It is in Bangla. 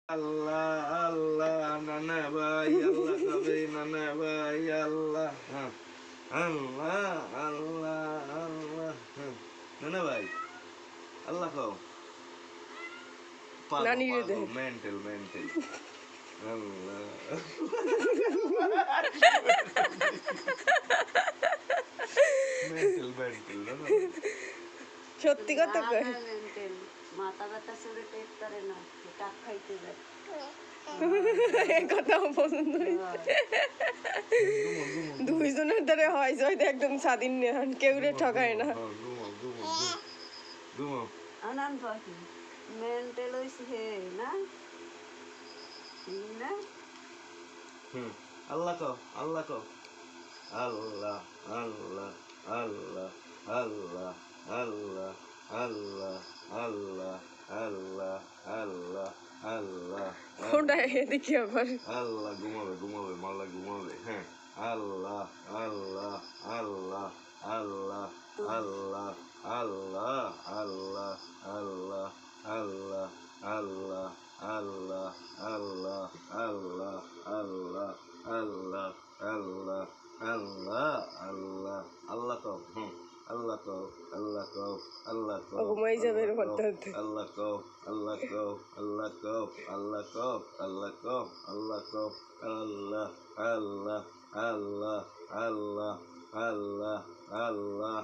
আল্লাহ আল্লাহ নানা ভাই আল্লাহ কবে নানা ভাই আল্লাহ আল্লাহ আল্লাহ আল্লাহ নানা ভাই আল্লাহ কও পাগল পাগল মেন্টাল মেন্টাল আল্লাহ মেন্টাল মেন্টাল নানা সত্যি কথা কয় মাথা ব্যথা শুনে টেক করে না টাক খাইতে যায় কথাও পছন্দ দুইজনের দ্বারা হয় জয় একদম স্বাধীন নেহান কেউ রে ঠকায় না আনান পাখি মেন্টাল হইছে হে না না আল্লাহ কও আল্লাহ কও আল্লাহ আল্লাহ আল্লাহ আল্লাহ আল্লাহ আল্লাহ আল্লাহ আল্লাহ আল্লাহ আল্লাহ ওটা এদিকে আবার আল্লাহ ঘুমাবে ঘুমাবে মাল্লা ঘুমাবে হ্যাঁ আল্লাহ আল্লাহ আল্লাহ আল্লাহ আল্লাহ আল্লাহ আল্লাহ আল্লাহ আল্লাহ আল্লাহ আল্লাহ আল্লাহ আল্লাহ আল্লাহ আল্লাহ আল্লাহ আল্লাহ আল্লাহ আল্লাহ কও আল্লাহ কও আল্লাহ কও আল্লাহ কও ঘুমাই যাবে হঠাৎ আল্লাহ কও আল্লাহ কও আল্লাহ কও আল্লাহ কও আল্লাহ কও আল্লাহ কও আল্লাহ আল্লাহ আল্লাহ আল্লাহ আল্লাহ আল্লাহ